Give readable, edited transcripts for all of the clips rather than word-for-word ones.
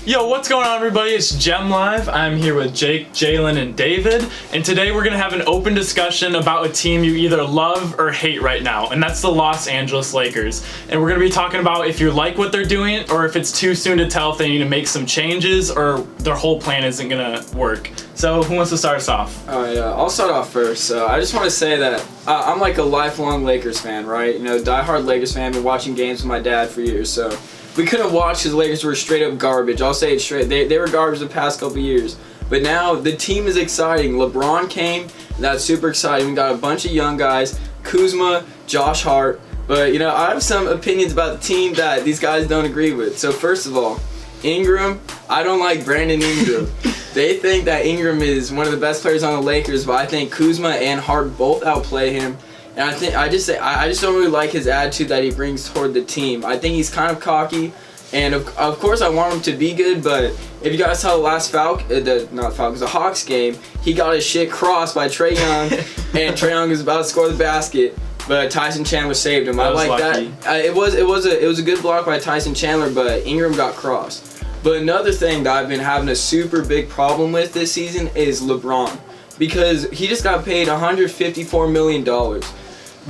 Yo, what's going on, everybody? It's Gem Live. I'm here with Jake, Jalen, and David, and today we're gonna have an open discussion about a team you either love or hate right now, and that's the Los Angeles Lakers. And we're gonna be talking about if you like what they're doing, or if it's too soon to tell if they need to make some changes, or their whole plan isn't gonna work. So, who wants to start us off? I'll start off first. So I just want to say that I'm like a lifelong Lakers fan, right? You know, diehard Lakers fan. Been watching games with my dad for years, so we couldn't watch because the Lakers were straight up garbage. I'll say it straight. They were garbage the past couple years. But now the team is exciting. LeBron came, and that's super exciting. We got a bunch of young guys, Kuzma, Josh Hart. But, you know, I have some opinions about the team that these guys don't agree with. So first of all, Ingram, I don't like Brandon Ingram. They think that Ingram is one of the best players on the Lakers, but I think Kuzma and Hart both outplay him. And I just don't really like his attitude that he brings toward the team. I think he's kind of cocky, and of course I want him to be good. But if you guys saw the last the Hawks game, he got his shit crossed by Trae Young, and Trae Young was about to score the basket, but Tyson Chandler saved him. I like lucky. That. It was a good block by Tyson Chandler, but Ingram got crossed. But another thing that I've been having a super big problem with this season is LeBron, because he just got paid $154 million.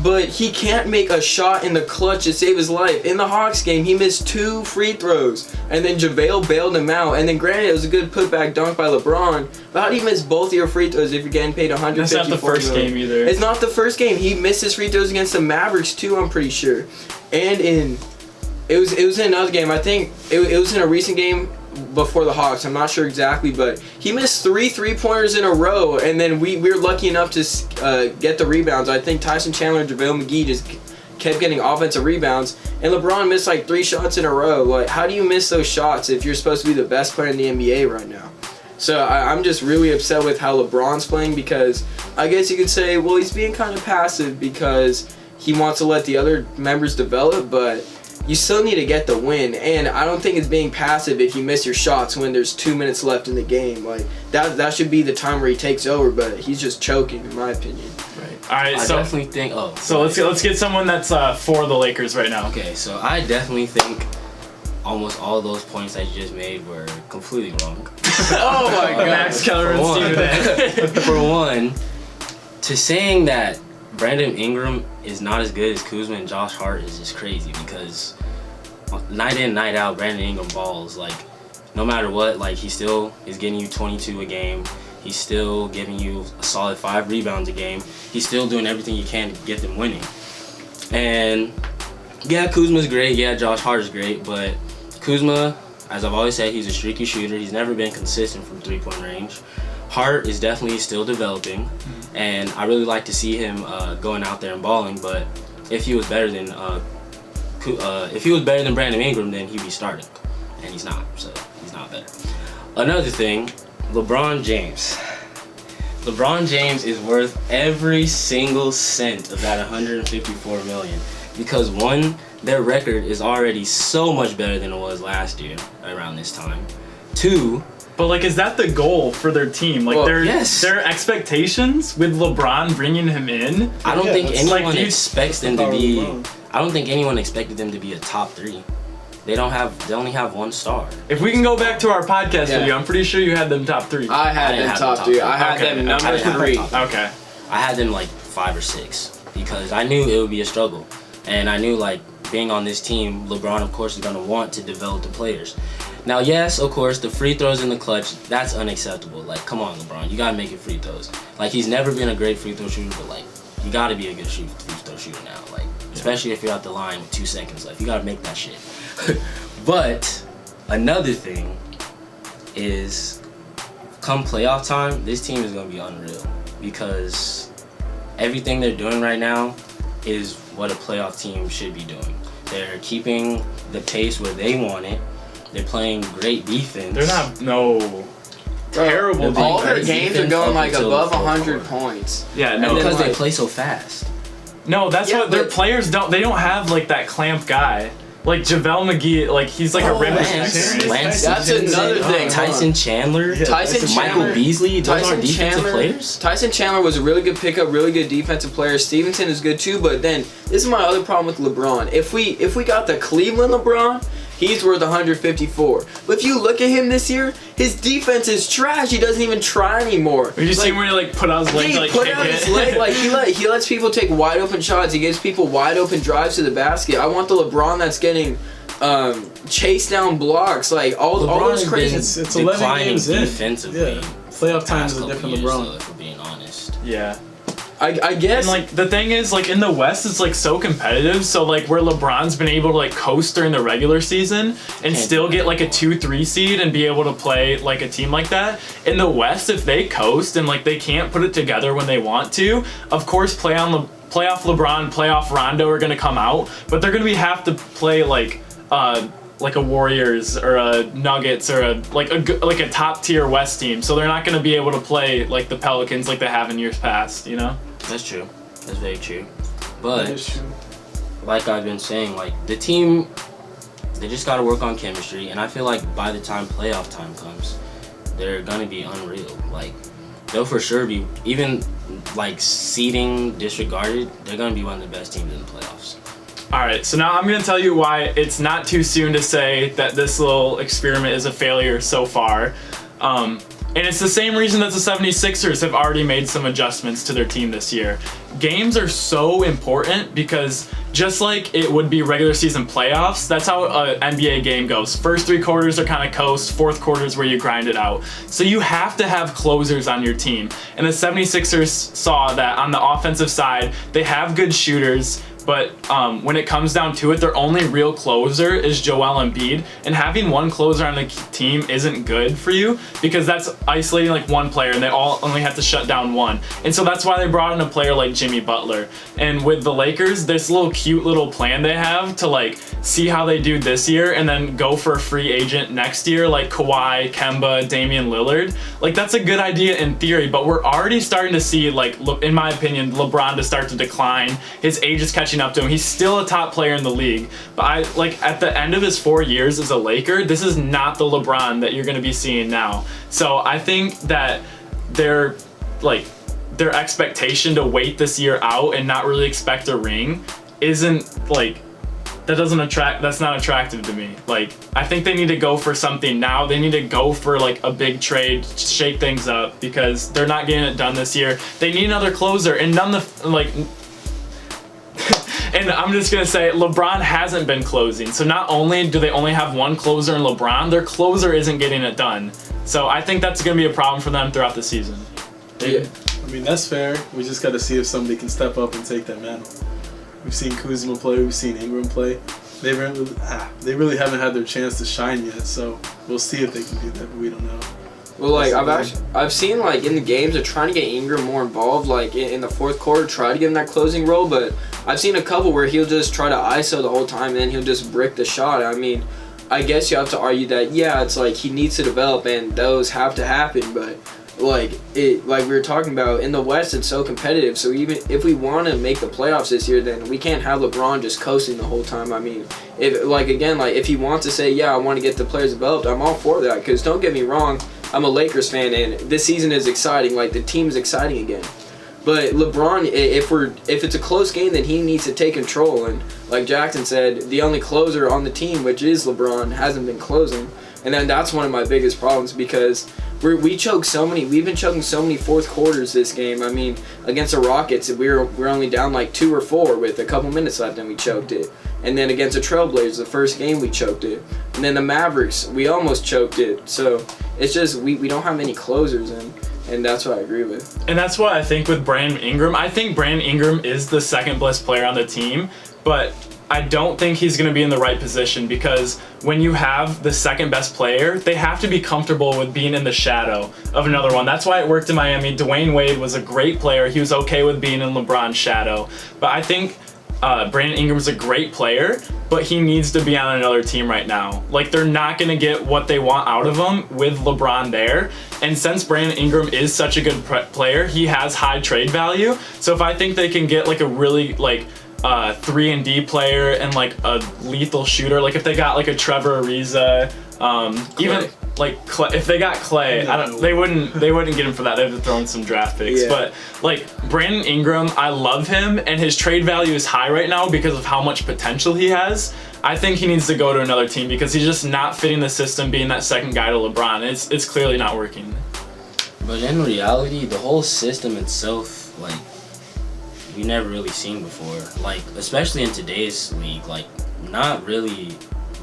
But he can't make a shot in the clutch to save his life. In the Hawks game, he missed 2 free throws, and then JaVale bailed him out. And then granted, it was a good putback dunk by LeBron, but how do you miss both of your free throws if you're getting paid $154 million? That's not the first game either. It's not the first game. He missed his free throws against the Mavericks too, I'm pretty sure. And it was in another game. I think it was in a recent game before the Hawks. I'm not sure exactly, but he missed 3 3-pointers in a row, and then we were lucky enough to get the rebounds. I think Tyson Chandler and JaVale McGee just kept getting offensive rebounds, and LeBron missed like 3 shots in a row. Like, how do you miss those shots if you're supposed to be the best player in the NBA right now? So I'm just really upset with how LeBron's playing, because I guess you could say, well, he's being kind of passive because he wants to let the other members develop, but you still need to get the win, and I don't think it's being passive if you miss your shots when there's 2 minutes left in the game. Like, that should be the time where he takes over, but he's just choking, in my opinion. Right. All right. I definitely think. So let's get someone that's for the Lakers right now. Okay, so I definitely think almost all of those points that you just made were completely wrong. Oh my God. Max Keller and Steven. For one, to saying that Brandon Ingram is not as good as Kuzma and Josh Hart is just crazy, because night in, night out, Brandon Ingram balls. Like, no matter what, like, he still is getting you 22 a game. He's still giving you a solid 5 rebounds a game. He's still doing everything he can to get them winning. And yeah, Kuzma's great. Yeah, Josh Hart is great. But Kuzma, as I've always said, he's a streaky shooter. He's never been consistent from 3-point range. Hart is definitely still developing, and I really like to see him going out there and balling. But if he was better than Brandon Ingram, then he'd be starting, and he's not. So he's not better. Another thing, LeBron James. LeBron James is worth every single cent of that $154 million, because one, their record is already so much better than it was last year around this time. 2. But, like, is that the goal for their team? Like, their expectations with LeBron bringing him in? I don't think anyone expects them to be. I don't think anyone expected them to be a top 3. They only have 1 star. If we can go back to our podcast video, I'm pretty sure you had them top 3. I had them top 3. I had them number 3. Okay. I had them like 5 or 6 because I knew it would be a struggle, and I knew, like, being on this team, LeBron, of course, is gonna want to develop the players. Now, yes, of course, the free throws in the clutch, that's unacceptable. Like, come on, LeBron, you gotta make your free throws. Like, he's never been a great free throw shooter, but, like, you gotta be a good free throw shooter now. Like, especially if you're at the line with 2 seconds left, you gotta make that shit. But another thing is, come playoff time, this team is gonna be unreal, because everything they're doing right now is what a playoff team should be doing. They're keeping the pace where they want it. They're playing great defense. They're not terrible. All their games are going like above 100 points. Yeah, no, because they play so fast. No, that's what their players don't. They don't have like that clamp guy. Like JaVale McGee, like he's like a rim Lance. That's another thing. Tyson Chandler, Michael Beasley. Those are defensive players. Tyson Chandler was a really good pickup, really good defensive player. Stevenson is good too. But then this is my other problem with LeBron. If we got the Cleveland LeBron, he's worth 154. But if you look at him this year, his defense is trash. He doesn't even try anymore. Have you seen where he like put out his leg to like put kick out it? his leg, like he lets people take wide open shots. He gives people wide open drives to the basket. I want the LeBron that's getting chase down blocks, like all those crazy. It's 11 games in. Defensively. Yeah. Playoff time is a different LeBron. If we're being honest. Yeah. I guess. And like the thing is, like in the West, it's like so competitive. So like where LeBron's been able to like coast during the regular season and still get like a 2-3 seed and be able to play like a team like that. In the West, if they coast and like they can't put it together when they want to, of course playoff LeBron, playoff Rondo are gonna come out, but they're gonna have to play like a Warriors or a Nuggets or a top tier West team. So they're not gonna be able to play like the Pelicans like they have in years past. You know. That's true. That's very true. But like I've been saying, like the team, they just got to work on chemistry, and I feel like by the time playoff time comes, they're gonna be unreal. Like they'll for sure be, even like seeding disregarded, they're gonna be one of the best teams in the playoffs. All right, so now I'm going to tell you why it's not too soon to say that this little experiment is a failure so far. And it's the same reason that the 76ers have already made some adjustments to their team this year. Games are so important because just like it would be regular season playoffs, that's how an NBA game goes. First 3 quarters are kind of coast, fourth quarter is where you grind it out. So you have to have closers on your team. And the 76ers saw that on the offensive side, they have good shooters, but when it comes down to it, their only real closer is Joel Embiid, and having one closer on the team isn't good for you because that's isolating like one player, and they all only have to shut down one. And so that's why they brought in a player like Jimmy Butler. And with the Lakers, this little cute little plan they have to like see how they do this year and then go for a free agent next year like Kawhi, Kemba, Damian Lillard. Like that's a good idea in theory, but we're already starting to see, like, in my opinion, LeBron to start to decline. His age is catching up to him. He's still a top player in the league, but at the end of his 4 years as a Laker, this is not the LeBron that you're going to be seeing now. So I think that their expectation to wait this year out and not really expect a ring isn't like, that's not attractive to me. Like, I think they need to go for something now. They need to go for like a big trade, shake things up, because they're not getting it done this year. They need another closer, and and I'm just going to say, LeBron hasn't been closing. So not only do they only have one closer in LeBron, their closer isn't getting it done. So I think that's going to be a problem for them throughout the season. Yeah. I mean, that's fair. We just got to see if somebody can step up and take that mantle. We've seen Kuzma play. We've seen Ingram play. They really haven't had their chance to shine yet. So we'll see if they can do that, but we don't know. Well, like I've seen like in the games they're trying to get Ingram more involved, like in the fourth quarter, try to give him that closing role. But I've seen a couple where he'll just try to ISO the whole time and then he'll just brick the shot. I mean, I guess you have to argue that it's like he needs to develop and those have to happen. But like we were talking about in the West, it's so competitive. So even if we want to make the playoffs this year, then we can't have LeBron just coasting the whole time. I mean, if he wants to say, I want to get the players developed, I'm all for that. Because don't get me wrong, I'm a Lakers fan, and this season is exciting. Like, the team is exciting again. But LeBron, if it's a close game, then he needs to take control. And like Jackson said, the only closer on the team, which is LeBron, hasn't been closing. And then that's one of my biggest problems because we've been choking so many fourth quarters this game. I mean, against the Rockets, we're only down like 2 or 4 with a couple minutes left, and we choked it. And then against the Trailblazers, the first game, we choked it. And then the Mavericks, we almost choked it. So it's just we don't have many closers, and that's what I agree with. And that's what I think with Brandon Ingram. I think Brandon Ingram is the second best player on the team, but I don't think he's going to be in the right position because when you have the second best player, they have to be comfortable with being in the shadow of another one. That's why it worked in Miami. Dwayne Wade was a great player. He was okay with being in LeBron's shadow. But I think Brandon Ingram's a great player, but he needs to be on another team right now. Like, they're not going to get what they want out of him with LeBron there. And since Brandon Ingram is such a good player, he has high trade value. So if I think they can get like a really 3-and-D player and like a lethal shooter, like if they got like a Trevor Ariza, if they got Clay, they wouldn't get him for that. They'd have thrown some draft picks. Yeah. But like Brandon Ingram, I love him, and his trade value is high right now because of how much potential he has. I think he needs to go to another team because he's just not fitting the system, being that second guy to LeBron. It's clearly not working. But in reality, the whole system itself, like, we never really seen before. Like, especially in today's league, like, not really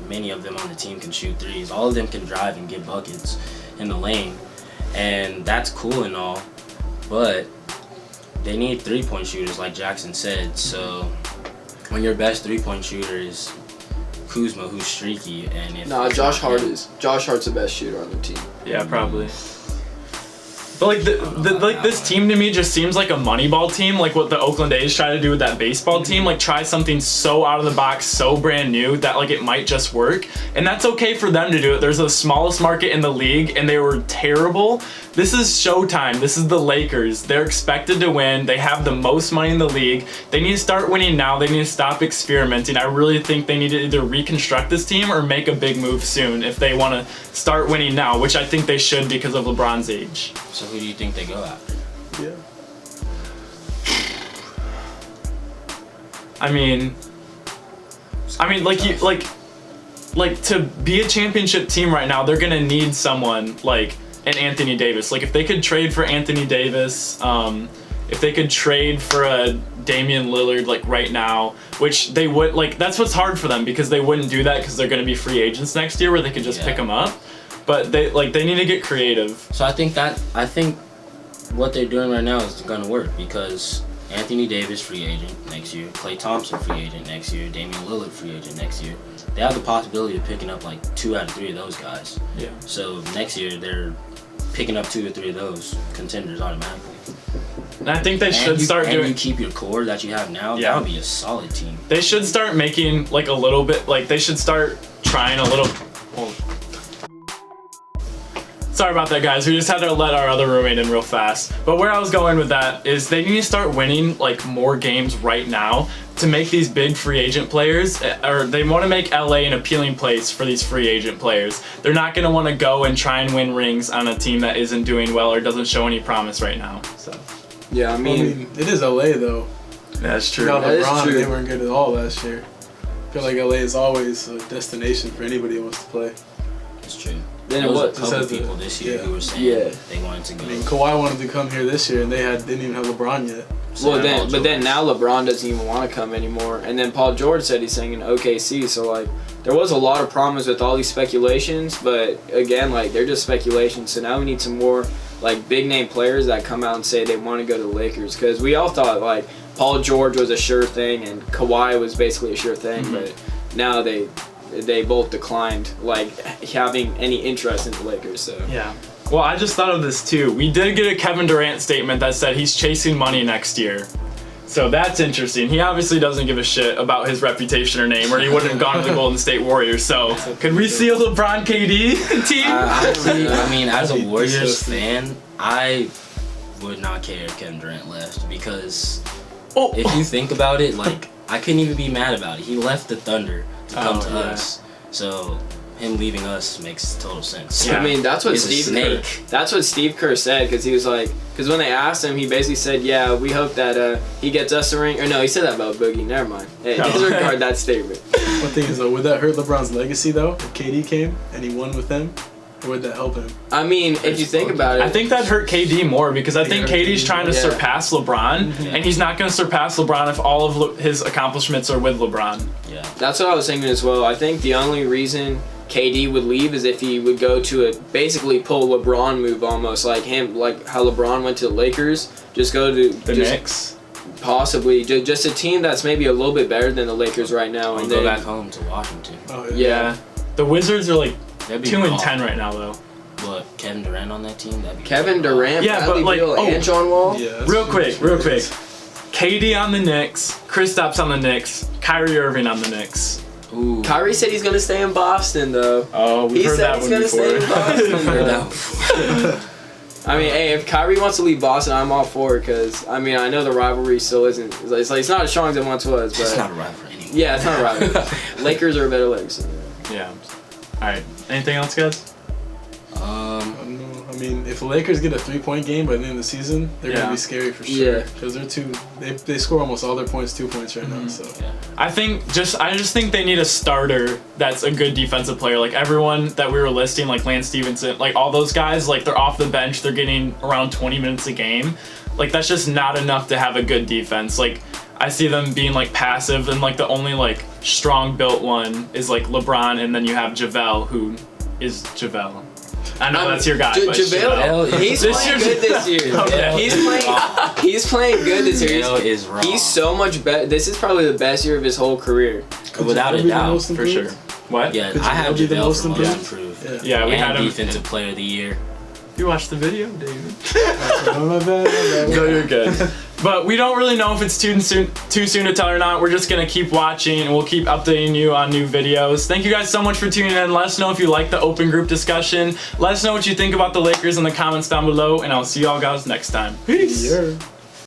many of them on the team can shoot threes. All of them can drive and get buckets in the lane, and that's cool and all, but they need three-point shooters, like Jackson said. So when your best three-point shooter is Kuzma, who's streaky, and if Josh Hart's the best shooter on the team. Yeah, probably. But like this team to me just seems like a Moneyball team, like what the Oakland A's try to do with that baseball team. Like try something so out of the box, so brand new that like it might just work, and that's okay for them to do it. There's the smallest market in the league, and they were terrible. This is Showtime. This is the Lakers. They're expected to win. They have the most money in the league. They need to start winning now. They need to stop experimenting. I really think they need to either reconstruct this team or make a big move soon if they want to start winning now, which I think they should because of LeBron's age. So who do you think they go after? Yeah. I mean, like to be a championship team right now, they're gonna need someone like an Anthony Davis. Like if they could trade for Anthony Davis, if they could trade for a Damian Lillard like right now, which they would, like that's what's hard for them because they wouldn't do that because they're gonna be free agents next year where they could just pick them up. But they need to get creative. So I think what they're doing right now is gonna work because Anthony Davis free agent next year, Klay Thompson free agent next year, Damian Lillard free agent next year. They have the possibility of picking up like 2 out of 3 of those guys. Yeah. So next year they're picking up 2 or 3 of those contenders automatically. And I think they should start doing. And you keep your core that you have now. Yeah. That would be a solid team. They should start making like a little bit. Like they should start trying a little. Sorry about that, guys. We just had to let our other roommate in real fast. But where I was going with that is they need to start winning like more games right now to make these big free agent players, or they want to make LA an appealing place for these free agent players. They're not going to want to go and try and win rings on a team that isn't doing well or doesn't show any promise right now. So. Yeah, I mean it is LA though. That's true. Without That is LeBron, true. they weren't good at all last year. I feel like LA is always a destination for anybody who wants to play. That's true. Then There was what? a couple Just people this year who were saying Yeah. they wanted to go. I mean, Kawhi wanted to come here this year, and didn't even have LeBron yet. Well, Paul then George. now LeBron doesn't even want to come anymore. And then Paul George said he's saying in OKC. So like, there was a lot of promise with all these speculations, but again, like they're just speculations. So now we need some more like big name players that come out and say they want to go to the Lakers, because we all thought like Paul George was a sure thing and Kawhi was basically a sure thing, but now they both declined like having any interest in the Lakers. So Yeah. Well, I just thought of this too. We did get a Kevin Durant statement that said he's chasing money next year. So that's interesting. He obviously doesn't give a shit about his reputation or name, or he wouldn't have gone to the Golden State Warriors. So could we see a LeBron KD team? Honestly, I mean, as a Warriors Disgusting. fan, I would not care if Kevin Durant left because if you think about it, like I couldn't even be mad about it. He left the Thunder to come to us, so him leaving us makes total sense. Yeah. I mean, that's what He's a snake. That's what Steve Kerr said, because he was like, because when they asked him, he basically said, "Yeah, we hope that he gets us a ring." Or no, he said that about Boogie. Never mind. Hey, disregard that statement. One thing is though, would that hurt LeBron's legacy though? If KD came and he won with them, or would that help him? I mean, if you think about it, I think that hurt KD more because I think KD's trying to Yeah. surpass LeBron, and he's not going to surpass LeBron if all of his accomplishments are with LeBron. Yeah. that's what I was thinking as well. I think the only reason KD would leave is if he would go to a basically pull LeBron move, almost like him, like how LeBron went to the Lakers. Just go to The Knicks. possibly just a team that's maybe a little bit better than the Lakers right now, Or and go then back home to Washington. Oh yeah. The Wizards are like That'd be 2-10 raw. right now, though. But Kevin Durant on that team, that'd be Kevin raw. Durant, Yeah, Bradley but, like, Beal, and John Wall. Yeah. that's Real quick. ridiculous. KD on the Knicks, Kristaps on the Knicks, Kyrie Irving on the Knicks. Ooh. Kyrie said he's gonna stay in Boston though. Oh, we've He heard said that he's one gonna stay in before. Boston. Heard though. that before. I mean, hey, if Kyrie wants to leave Boston, I'm all for it, because I mean, I know the rivalry still isn't. It's not as strong as it once was, but It's not a rivalry anymore. yeah, it's not a rivalry. Lakers are a better Lakers. Yeah. All right. Anything else, guys? I mean, if the Lakers get a 3-point game by the end of the season, they're Yeah. gonna be scary for sure. Yeah. Because they score almost all their points 2 points right now. So I just think they need a starter that's a good defensive player. Like everyone that we were listing, like Lance Stevenson, like all those guys, like they're off the bench, they're getting around 20 minutes a game. Like that's just not enough to have a good defense. Like I see them being like passive, and like the only like strong built one is like LeBron, and then you have JaVale, who is JaVale. I know that's your guy, but JaVale, he's playing good this year. Okay. He's playing good this year. JaVale is wrong. He's so much better. This is probably the best year of his whole career. Without a doubt. For sure. What? Yeah, Could I have JaVale be the JaVale most for most improved? improved. Yeah, we and had him. defensive player of the year. You watched the video, David? my bad. No, you're good. But we don't really know if it's too soon to tell or not. We're just gonna keep watching, and we'll keep updating you on new videos. Thank you guys so much for tuning in. Let us know if you like the open group discussion. Let us know what you think about the Lakers in the comments down below, and I'll see y'all guys next time. Peace. Yeah.